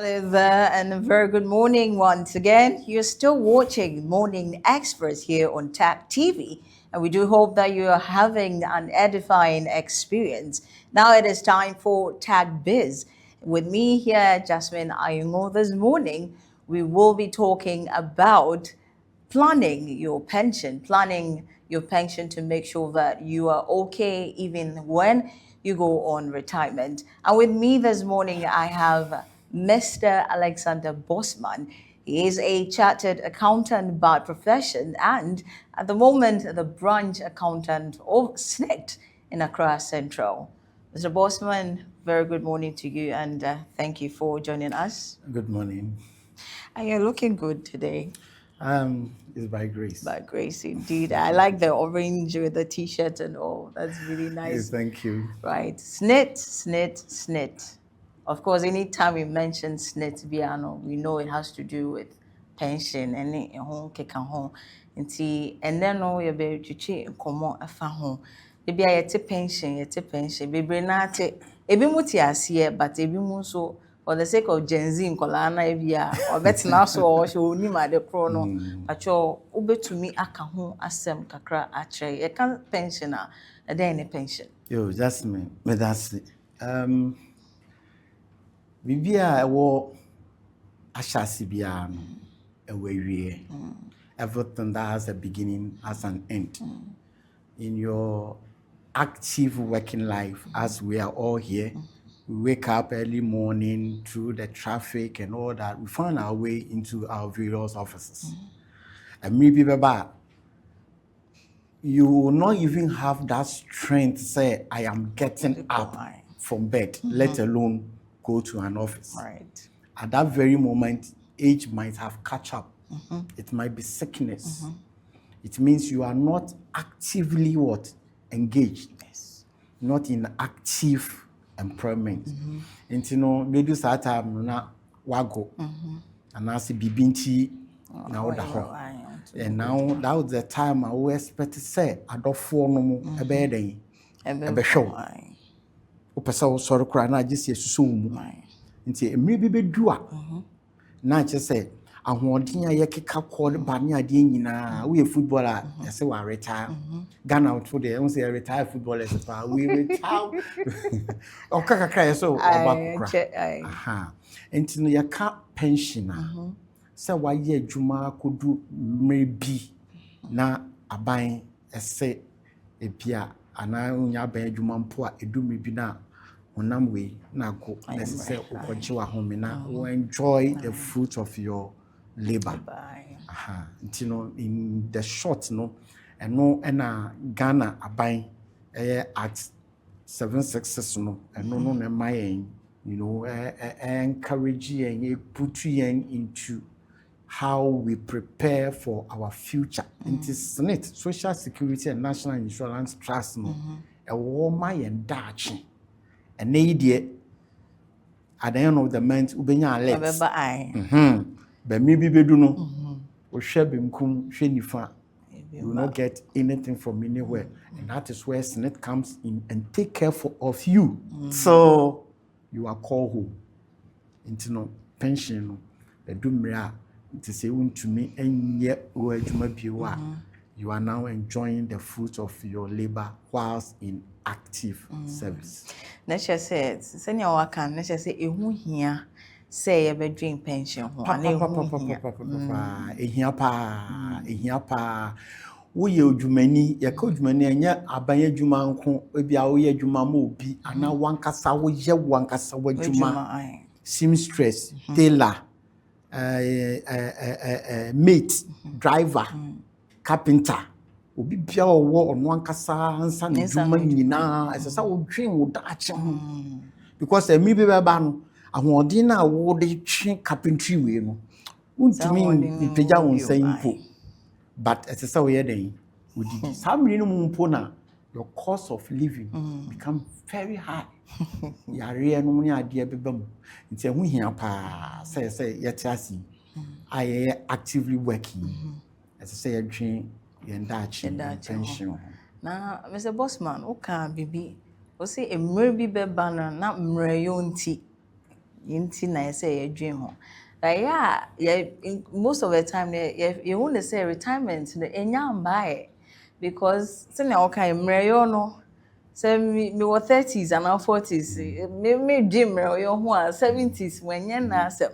Hello there, and a very good morning once again. You're still watching Morning Express here on TACTV, and we do hope that you are having an edifying experience. Now it is time for Tag Biz. With me here, Jasmine Ayungo, this morning, we will be talking about planning your pension to make sure that you are okay even when you go on retirement. And with me this morning, I have Mr. Alexander Bosman. He is a chartered accountant by profession and at the moment the branch accountant of SNIT in Accra Central. Mr. Bosman, very good morning to you and thank you for joining us. Good morning. And you're looking good today. It's by grace. By grace, indeed. I like the orange with the t-shirt and all. That's really nice. Thank you. Right. SNIT. Of course, anytime we mention SNIT, we know it has to do with pension and and then you're very chichi komo afa ho. Ebi a yete pension. Bebre na ate. Ebi mu ti ase but ebi mu so for the sake of Gen Z nkola na ebi a obetena so o hwe oni ma de kro no acho ubetumi aka ho asem kakra atre e kan pension a then ne pension Yo, Jasmine, me that's it. Bibia ewo ashasi bia no ewe everything that has a beginning has an end. In your active working life, as we are all here, we wake up early morning through the traffic and all that. We find our way into our various offices. And maybe you will not even have that strength to say, I am getting up from bed, let alone go to an office. Right. At that very moment, age might have catch up. It might be sickness. It means you are not actively engaged. Yes. Not in active employment. And you know, maybe that time na wago. And I say bibinti na oda ho. And now that was the time I always expect to say adofo no mo ebe den ebe show. Opesa wo sori kra na agese susu mu. Nti emre bi bedu a na che say ahoɔden a yɛkeka kɔ ba ne adeɛ nyinaa woyɛ footballer yɛsɛ wa retire Ghana out for the say retire footballers pa we retire ɔka kakra yɛsɛ ɔba kokra aha nti no yɛka pension a sɛ wayɛ adwuma kodu mmere bi na aban ɛsɛ ebia ana onya aban adwuma mpo a edu mmere bi na honam we na go ɛsɛ ukɔgye wa home na enjoy the fruit of your labor. You know, in the short, no, and no, and Ghana abai at 766, no, and no, my you know, encourage and put you into how we prepare for our future. It is SNIT, Social Security and National Insurance Trust, no, a woman and Dutch, and idea at the end of the month, ubenya lets. But maybe we do know. You will not get anything from anywhere, and that is where SNIT comes in and take care of you. So you are called home. Into no pension, the dumria to say to me, and yet you are now enjoying the fruit of your labor whilst in active service. Let's just say, senior worker, let's just say, here. Say a bedroom pension. Ehia pa wo ye odwumani ye ka odwumani anya aban adwuma nko ebia wo ye adwuma ma obi ana wankasa wo ye wankasa wadwuma seamstress tailor mate driver carpenter obi bia wo ono wankasa ansa ne adwuma nyina esesa wo dwen wo daache because emi be ba no ahoɔden na wo de twe carpentry we no untumi ipagya won sanpo but etesa we yeden wodi samri no mpo na your cost of living become very high yare no ne ade bebam nti ehu hia pa say yete asi I actively working etesa yedwe yenda achi pension na Mr. Bosman o ka bibi o say emre bi beba na mre yo nti Inti na say a dream ho. But yeah, most of the time you want to say retirement the enyam buy because say na okay mreyo no say me 30s and now 40s me dream mreyo ho a 70s when na asem.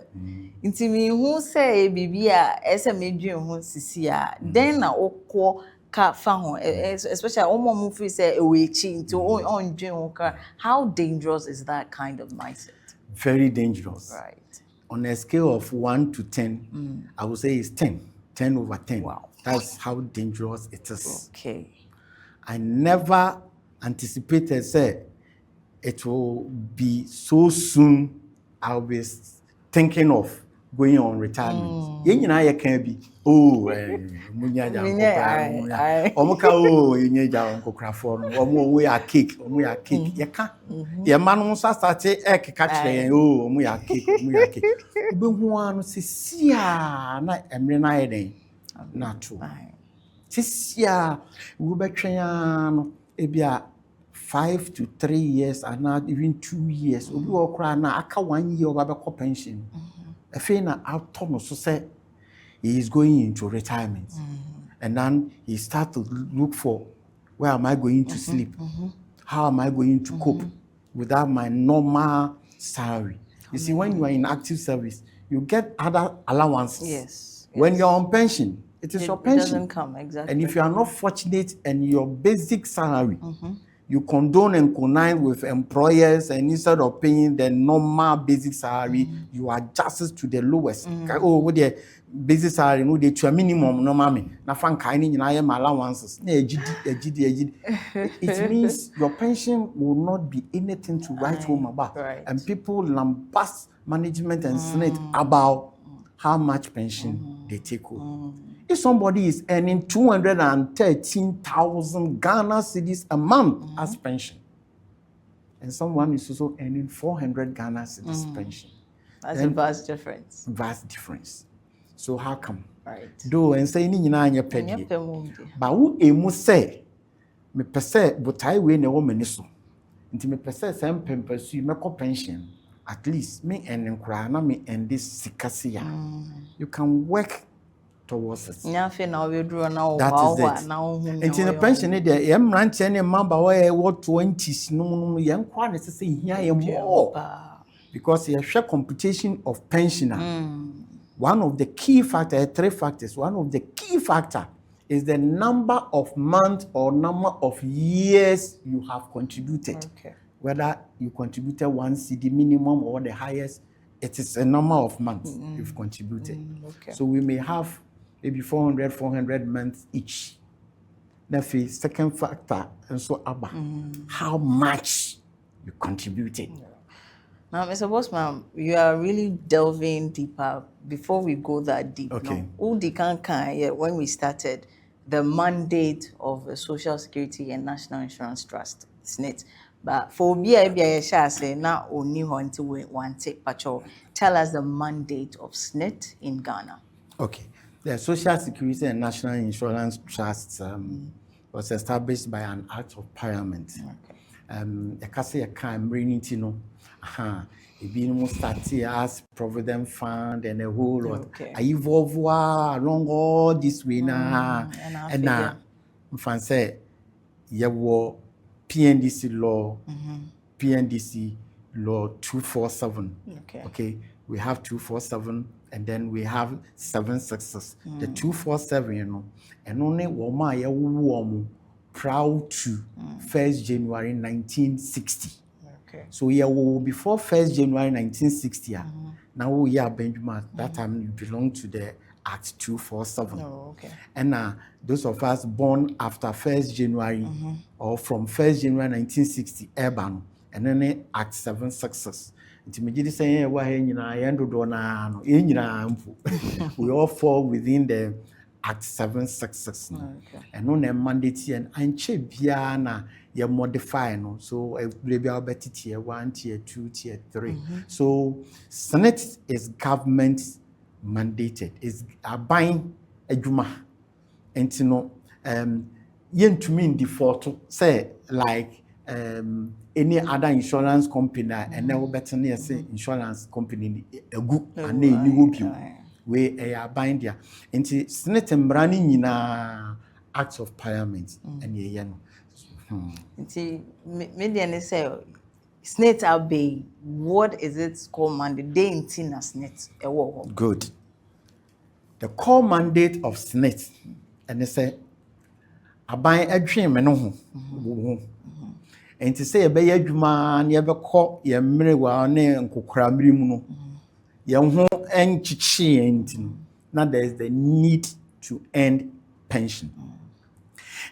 Inti me hu say bibi a ese me dream ho sisi a then na okọ ka fa ho especially omo free say we chi to on dream ho. How dangerous is that kind of mindset? Very dangerous. Right. On a scale of 1 to 10, I would say it's 10. 10 over 10. Wow. That's how dangerous it is. Okay. I never anticipated, say, it will be so soon. I'll be thinking of going on retirement. You can be, munya omuka yenye ja nkokrafo no omu ya cake ye ka ye ma no so start ka kire omu ya cake obehu anu sisia na emre na ye den na to sisia we betwen ano ebia 5 to 3 years and not even 2 years obi wo kra na aka 1 year oba be pension efe na auto no so say he is going into retirement. And then he starts to look for, where am I going to sleep? How am I going to cope without my normal salary? You see, when you are in active service, you get other allowances. Yes. When you're on pension, it is your pension. It doesn't come, exactly. And if you are not fortunate and your basic salary, you condone and connive with employers, and instead of paying the normal basic salary, you adjust to the lowest. Oh, with the basic salary, no, the minimum, no, mommy. Na fan kind in I am allowances. It means your pension will not be anything to write home about. Right. And people lambast management and Senate about how much pension they take home. If somebody is earning 213,000 Ghana cedis a month as pension, and someone is also earning 400 Ghana cedis pension, that's a vast difference. Vast difference. So how come? Right. Do and say ni nyina anya pedi. Ba wo emu say me pese botai we na wo mani so. Nti me pese sem pempasu meko pension. At least me earning kra na me end this sikasiya. You can work towards it. That is it. And in the pension, the young man and member where what 20s no young quantity say here more because you share computation of pensioner. One of the key factors, 3 factors. One of the key factor is the number of months or number of years you have contributed. Okay. Whether you contributed 1 CD minimum or the highest, it is a number of months you've contributed. Okay. So we may have maybe 400 months each. That's the second factor, and so how much you contributed. Now, Mr. Bossman, you are really delving deeper. Before we go that deep, okay. When we started, the mandate of the Social Security and National Insurance Trust, SNIT. But for say now only until we want to tell us the mandate of SNIT in Ghana. Okay. The Social Security and National Insurance Trust was established by an act of parliament. The Kase Yakam Renitino, it started as Provident Fund and a whole lot. I evolve along all this way now. And now, France, you were PNDC law, PNDC law 247. Okay. We have 247. And then we have 766. The 247, you know, and only woman proud to 1st January 1960. Okay. So yeah, before 1st January 1960, now we are Benjamin. That time you belong to the Act 247. Oh, okay. And those of us born after 1st January or from 1st January 1960, urban, and then Act 766. We all fall within the Act 766. Okay. And on a mandate and Biana, you modify no. So maybe I'll bet tier 1, tier 2, tier 3. So Senate is government mandated. Is a buying a juma. And you know, yen to mean default say like any other insurance company and now better near say insurance company a good and they will be we are bind there into Senate and Brani in acts of parliament and ye Nti me say snake obey. What is its core mandate? They inti na snake e wo. Good. The core mandate of Senate and they say aban adwen me no ho. And to say a bay adwuma na yebekọ ye mmere wa ne nkokora mmere mu no. Ye ho enchichi enti now there is the need to end pension.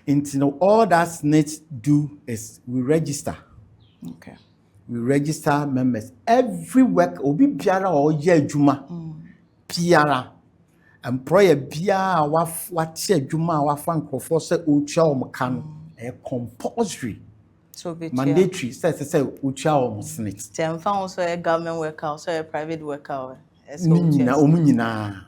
And all that Senate do is we register. Okay. We register members every work obi biara or ye adwuma biara employer biara wa tie adwuma wa fa nkofo se otua o mka no compulsory So be mandatory say otua o Senate. Tem fa also a government worker or a private worker. Na omunyina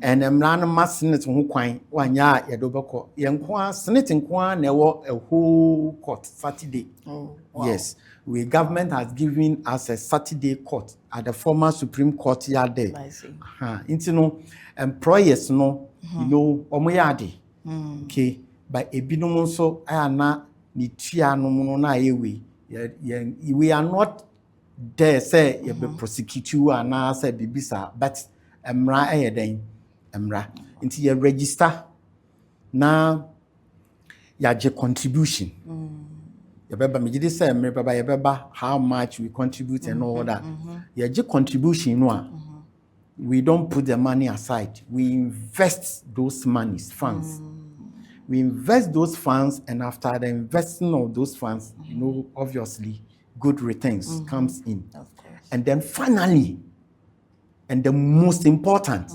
and emran ma Senate ho kwan wanya ye do beko ye nko Senate nko na a whole court Saturday. Oh, wow. Yes, we government has given us a Saturday court at the former Supreme Court yard there. I see. Into no employers no, you know, omoyade. Okay, but ebinom so na ni tua no no na yewe. We are not there say you be prosecute you and na say bibisa, but emra den emra. Into you register na yaje contribution. Yabeba me did say me baba yabeba how much we contribute and all that. Yaje contribution no. We don't put the money aside. We invest those monies, funds. We invest those funds, and after the investing of those funds, you know, obviously, good returns comes in. Of course. And then finally, and the most important,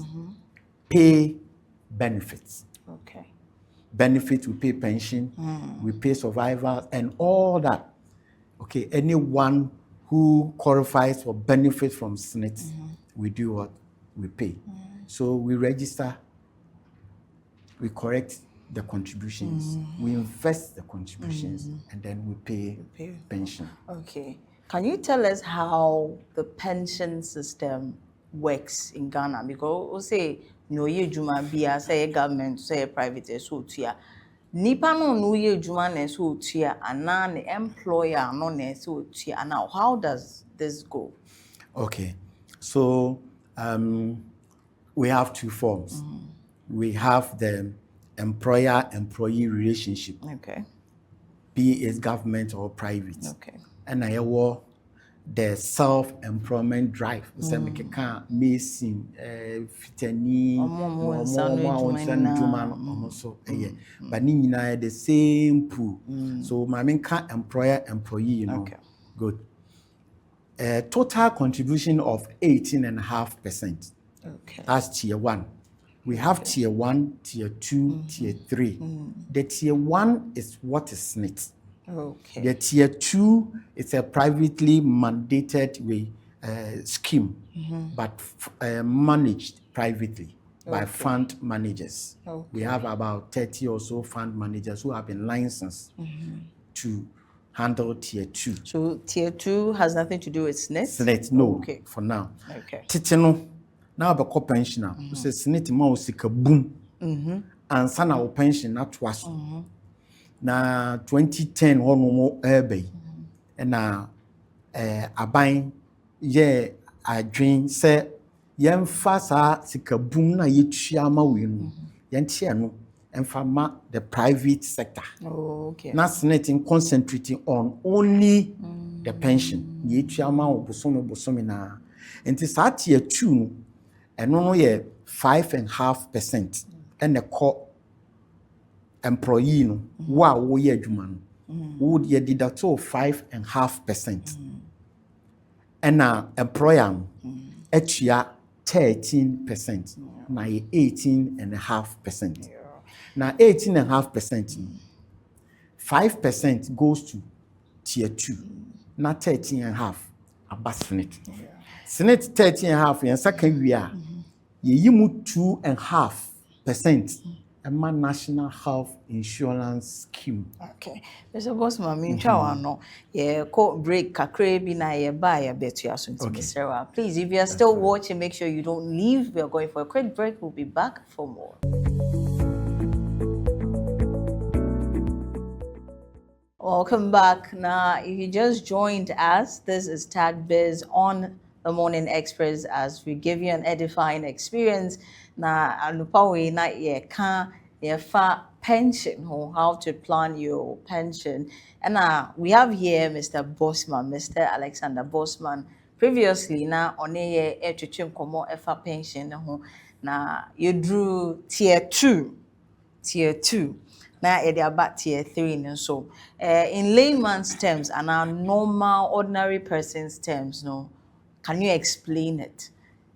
pay benefits. Okay. Benefits, we pay pension, we pay survivors, and all that. Okay, anyone who qualifies for benefit from Senate, we do what? We pay. So we register, we correct the contributions, we invest the contributions, and then we pay pension. Okay. Can you tell us how the pension system works in Ghana? Because we say no ye juma bia say government say private so tia. Nipa no ye juma ne so tia ana ne employer no ne so tia. Now how does this go? Okay. So we have two forms. We have the employer-employee relationship. Okay. Be it government or private. Okay. And I will the self-employment drive. So we can mason, fitani, so but ni the same pool. So my main employer-employee, you know. Okay. Good. Total contribution of 18.5%. Okay. That's tier 1. We have tier 1, tier 2, tier 3. The tier 1 is what is SNIT. Okay. The tier 2 is a privately mandated scheme, but managed privately by fund managers. Okay. We have about 30 or so fund managers who have been licensed to handle tier 2. So tier 2 has nothing to do with SNIT? SNIT, no, Okay. for now. Okay. Titino, now the co-pensioner, who says SNIT ma usika boom, and sana o pension na twas. Na 2010 hono mo ebe, na aban ye adwen se yemfa sa sika boom na yetua ma we no, yentia no emfa ma the private sector. Oh, okay. Na SNIT concentrating on only the pension. Yetua ma bosomi na. Enti sa tier 2 no, eno no ye 5.5%. And the core employee no, wo ye adwuma no, would ye deduct 5.5%. And employer no, etua 13%. Na 18.5%. Now 18.5%, 5% goes to tier 2. Now 13.5 about SNIT. SNIT 13.5 and second year, you 2.5% ɛma national health insurance scheme. Okay. Mr. Bossman, me no. Yeah, break kakre bi na ye ba ye betu aso nti Mr. Wa. Please, if you are still watching, make sure you don't leave. We are going for a quick break. We'll be back for more. Welcome back. Now, if you just joined us, this is Tag Biz on the Morning Express as we give you an edifying experience. Now, anupawe na ye can ye fa pension, how to plan your pension. And we have here Mr. Bossman, Mr. Alexander Bossman. Previously, na on ye etwetwem komo efa pension ho. Na you drew tier 2. Now they're about tier 3 and so in layman's terms and our normal ordinary person's terms, no, can you explain it?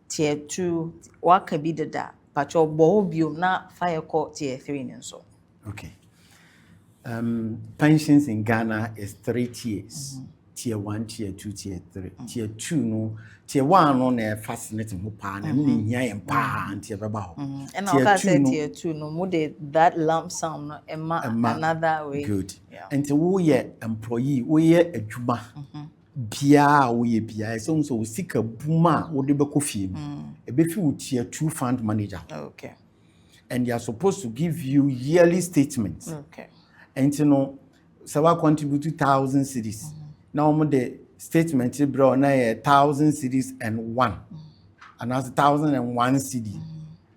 Tier 2, what can be the that? But your bohobio na fire court tier 3 and so. Okay. Pensions in Ghana is 3 tiers. Tier 1, tier 2, tier 3. Tier 2 no, tier 1 no na fascinating ho pa na me hia yem pa anti beba ho. And I say tier 2 no mo de that lump sum no another way. Good. Yeah. And wo ye employee, wo ye adwuma. Bia wo ye bia so sika buma wo de beko fie. E be fi wo tier 2 fund manager. Okay. And they are supposed to give you yearly statements. Okay. And so I contribute 2,000 cedis. Now the statement bro na 1,000 cedis and 1. And that's 1,001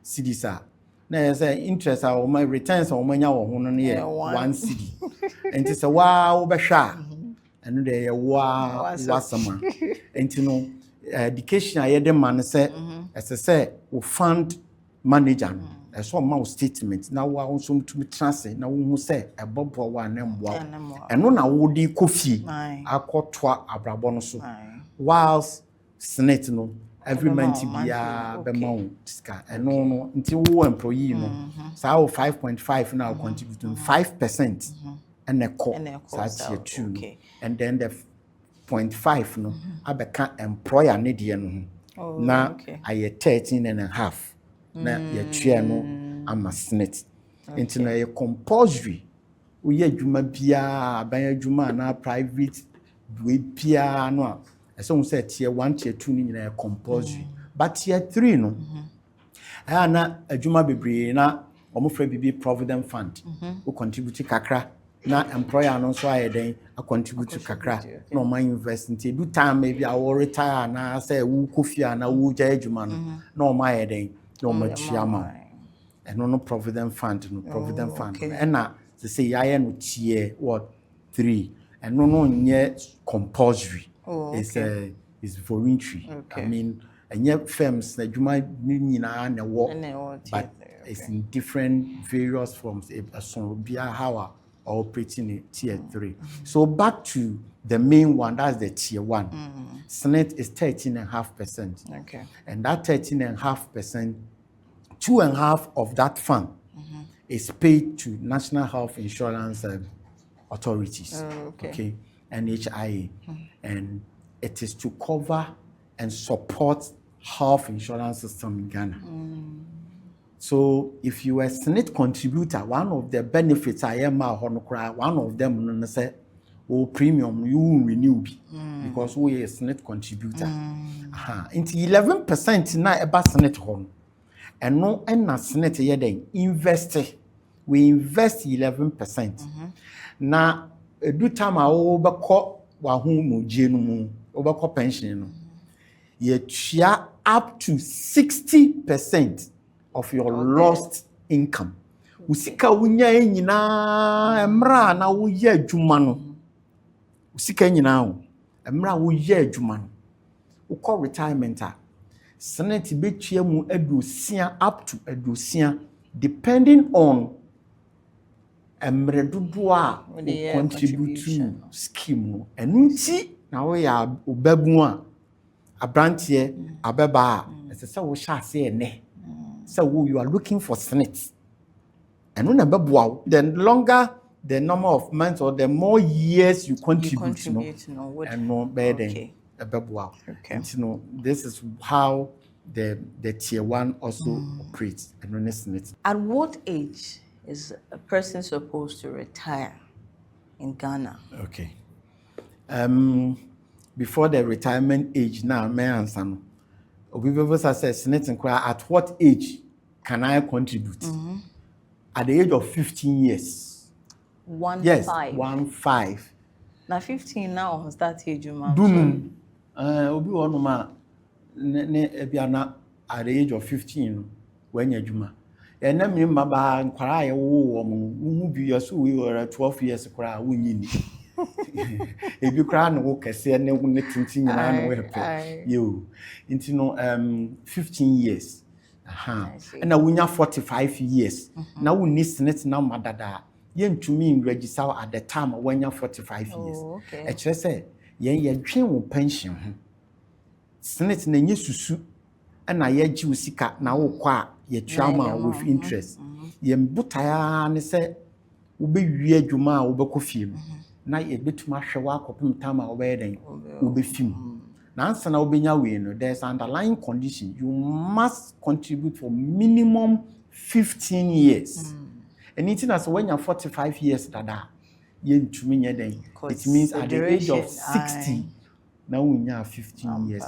cedis are. Now say interest or my returns or my 1 cedi. And it's a wow besha. And they wow wasama. And education I the man say as I say we fund manager. So my statement now we also to translate now we say a bobo wa nemwa and no na wo di kofi akotwa abrabo no so whilst senate no every month bia be ma ska and no nti wo employee no so 5.5 now contributing 5% and a co tier 2 and then the 0.5 no abeka employer ne de no na aye 13.5 na ye twa no ama senate enti na ye compulsory we ye adwuma bia ban adwuma na private we bia no a so say tier 1 tier 2 ni na compulsory but tier 3 no na adwuma bebre na omofra bibi provident fund we contribute kakra na employer no so ayeden a contribute kakra na my university do time maybe I will retire na say wo kofia na wo ja adwuma no na my ayeden no machiama and no provident fund fund and na they say ya no tier what 3 and no nye compulsory it's voluntary. I mean and yet firms na adwuma nyina na wo but it's in different various forms so bia how operating in tier 3. So back to the main one, that's the tier 1. Senate is 13.5%. Okay. And that 13.5%, 2.5 of that fund is paid to National Health Insurance authorities. Okay. And HIA. And it is to cover and support health insurance system in Ghana. So if you are a Senate contributor, one of the benefits I am one of them say, oh premium you will renew because we are a Senate contributor. Into 11% na eba Senate hon. And no na Senate yeden invest. We invest 11%. Na do time a obako wa hu mu je no mu obako pension no. Ye tua up to 60% of your lost income. Usika wunya nyina emra na wo ye adwuma no. Usika nyina wo. Emra wo ye adwuma no. Wo call retirement a Senate betua mu adosia up to adosia depending on emre dodo a contribute to scheme no. Enu nti na wo ya obabu a abrantie abeba a ese wo sha ase ene. So you are looking for Senate. And when the longer the number of months or the more years you contribute and more burden. Okay. And this is how the tier 1 also operates and Senate. At what age is a person supposed to retire in Ghana? Okay. Before the retirement age now, may answer no. Obi before says Senate inquire at what age can I contribute? At the age of 15 years. 1 Yes, 5. 1-5. Now 15 now start age Dunum. Obi onuma ne ebiana at the age of 15 when you juma. And then me maba nkwara ye wo mu bi yeso we were 12 years kwara wunyini. Ebi kwara no kese ne wo ne tintin nyina no hepe. Yo. Into no 15 years. And now we have 45 years. Now we need Senate now madada. Yen to me register at the time when you're 45 years. Okay. I just say, yen dream pension. Senate na nye susu. And I ye sika na wo kwa ye trauma with interest. Yen butaya ne say ube wie adwuma ube ko fie. Na ye betuma hwe wa kopem time ube den ube fim. Now, there's an underlying condition. You must contribute for minimum 15 years. And it's as when you're 45 years, it means at the age of 60, now we have 15 years.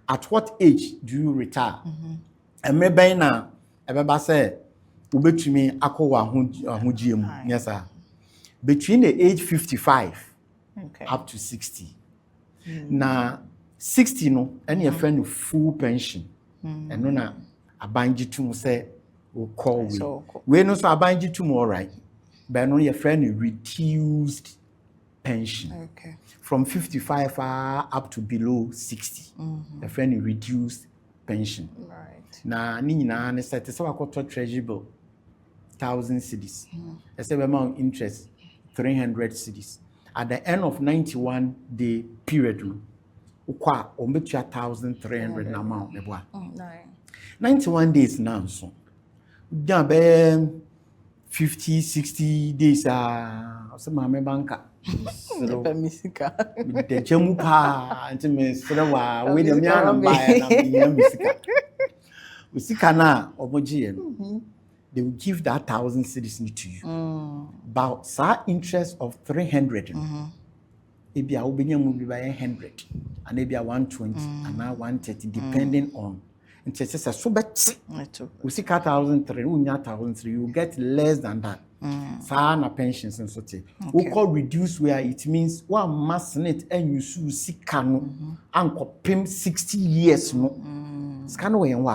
At what age do you retire? And maybe now, I say, me yes, sir. Between the age 55 up to 60. Now, 60 no any a friend of full pension and no na abanji to say will call we no so abanji to more right but no your friend reduced pension from 55 up to below 60 the friend reduced pension na ni nyina ne set so akoto treasury bill 1,000 cedis I say amount interest 300 cedis at the end of 91 day period ukwa ombetu 1,300 na amount meboa 91 days now so dan be 50-60 days so ma me banka so misika de chemu pa ntime srewa we de me an buy na me misika usika na omogie no they will give that 1,000 cedis to you about interest of 300 maybe I will be by 100 and maybe 120 and now 130 depending on and just so bet we see 1,300 1,003 you get less than that na pensions and so we call reduce where it means one must net and you see cano and pim 60 years no scan way and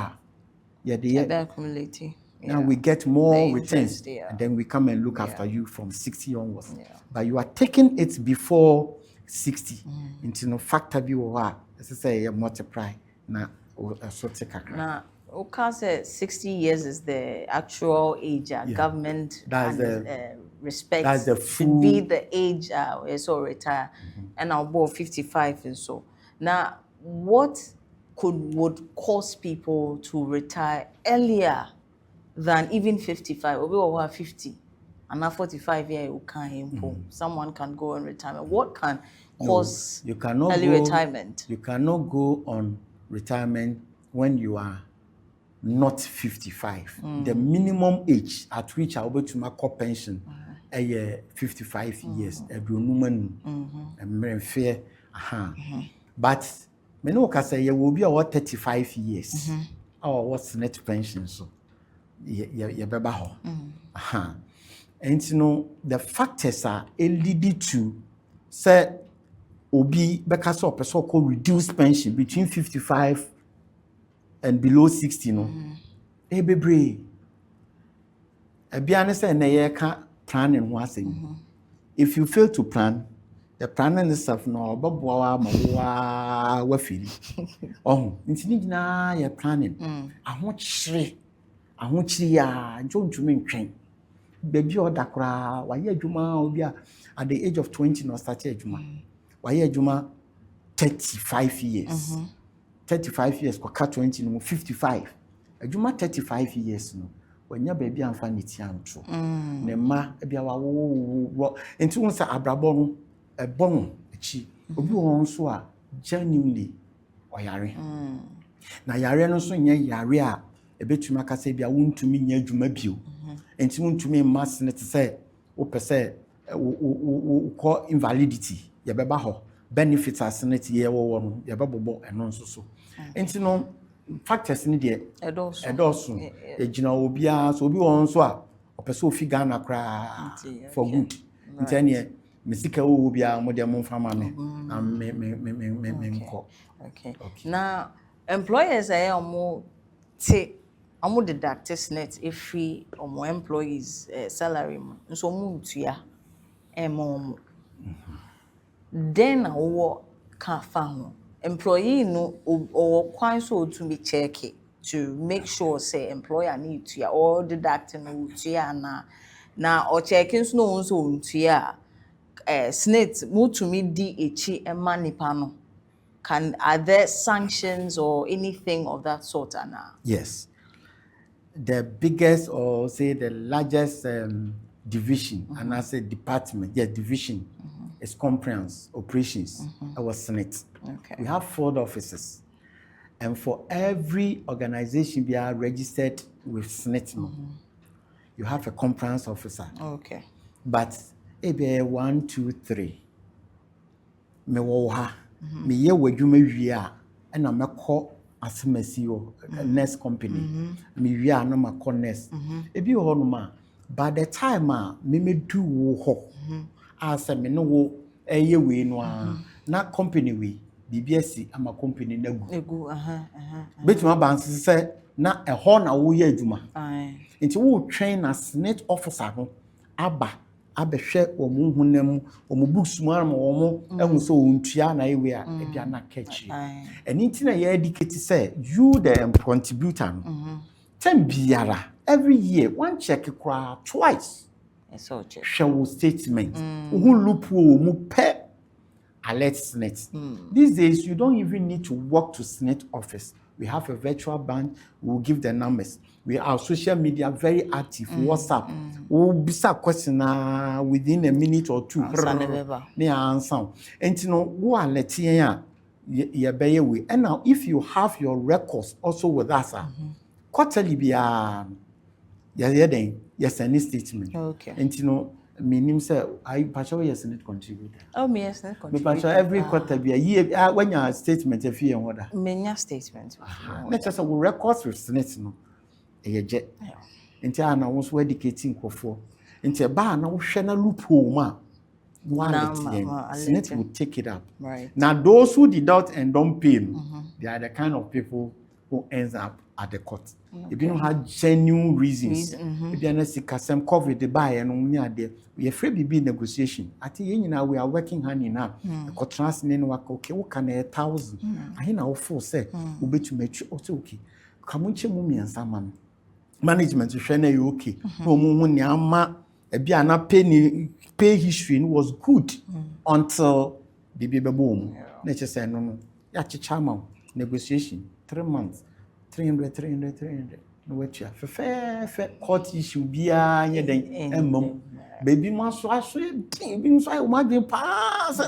yeah they accumulating. Now we get more returns and then we come and look after you from 60 onwards. But you are taking it before 60 into no factor be what as I say you multiply na so take now okay say 60 years is the actual age government respect that's the should be the age so retire and now about 55 and so now what would cause people to retire earlier than even 55 or 50 and now 45 years you can't someone can go on retirement. What can cause early retirement? You cannot go on retirement when you are not 55. The minimum age at which I will be to my core pension a 55 years every woman and fair but me no can say you will be about 35 years or what's net pension so you beba ho and you know the factors are leading to say obi beka so person call reduced pension between 55 and below 60 no bebre e bia ne say na ye ka planning ho asem if you fail to plan the planning itself no oboboa ma wa fili ntini gina ye planning ahochiri ya njontumi ntwen baby odakora waye adwuma obi at the age of 20 no start adwuma waye adwuma 35 years 35 years kwa 20 no 55 adwuma 35 years no wanya baby amfa netianto ne ma bia wawo enti wonsa abrabo no ebon echi obi won so a genuinely oyare na yare no so nye yare a ebetuma kasa bia wontumi nya adwuma bio enti muntumi mass net say o pese call invalidity ye beba ho benefits asenate ye wo no ye bebobo eno nso so enti no factors ni de edoso ejina obia so obi won so a opese ofi Ghana kra for good enti ene mesika wo bia mo de mo fama me na me nko. Okay. Now employers are omo deduct net every omo employees salary so mo ntua emo then wo ka fa ho employee no or kwan so to be check it to make sure say employer need to or deduct no to na or checking no so to snit mutumi di echi ema nipa no. Are there sanctions or anything of that sort now? Yes. The biggest or say the largest division and I say department, division is compliance operations. Our Senate. Okay. We have 4 offices, and for every organization we are registered with Senate. You have a compliance officer. Okay. But maybe 1, 2, 3. Me wo ha. Me ye wadwuma wie and I'm asemasi o nurse company me wi na makọ nurse ebi ho no ma by the time me medu wo ho asa me no wo eye we no na company we BBS ama company na gu betuma ban se na ho na wo ye adwuma nti wo train na Senate officer ho aba abehwe omo hunam omo books mu arama omo ehun so ontua na ewe a ebia na catch eni nti na ye educate say you the contributor ten biara every year one check kra twice so check show statement who loophole mu pe alert Senate. These days you don't even need to walk to Senate office. We have a virtual branch. We'll give the numbers. We are social media very active. WhatsApp. We'll be some question within a minute or 2. They answer. And you know, who are letting you and now if you have your records also with us, quarterly be yes any statement. Okay. And you know, meaning say I partially yes Senate contributor. Oh, me yes Senate contributor. Every quarter be a year when your statement if you order. Many statements. Let's just we records with Senate no. Jet. Nti ana wo so educating kofo. Nti ba na wo hwe na loophole ma. Senate will take it up. Right. Now those who did not and don't pay, they are the kind of people who ends up at the court. If you don't have genuine reasons, if you are not sick, some COVID the buy and there, we are free to be negotiation. I think we are working hand in hand. The court translating work okay. What can 1,000? I know for say we be to make okay. Come on, chemu and some management to share you okay. No more nyama. Pay history was good until the baby boom. Nature say no. Ya chichama negotiation 3 months. 300 no what ya fair court issue bia nye den emmom baby ma so aso bi so ayo ma den pass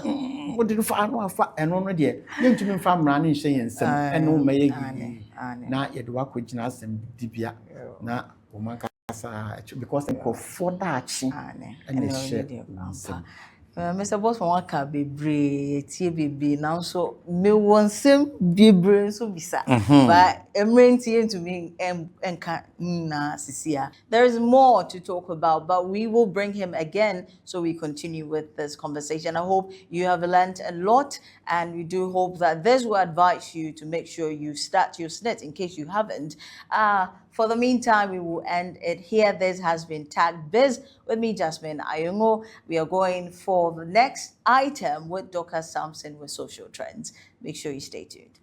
what did fa no afa eno no de ye ntumi fa mra na nhye yensem eno ma ye na ye de wakogina asem dibia na o man kasa because for that and share Mr. Boss from waka bebre tie bebe now so me wonsem bebre so bisa but emrentie to me enka na sisia. There is more to talk about, but we will bring him again so we continue with this conversation. I hope you have learned a lot, and we do hope that this will advise you to make sure you start your SNIT in case you haven't. For the meantime, we will end it here. This has been Tag Biz with me, Jasmine Ayungo. We are going for the next item with Dr. Sampson with Social Trends. Make sure you stay tuned.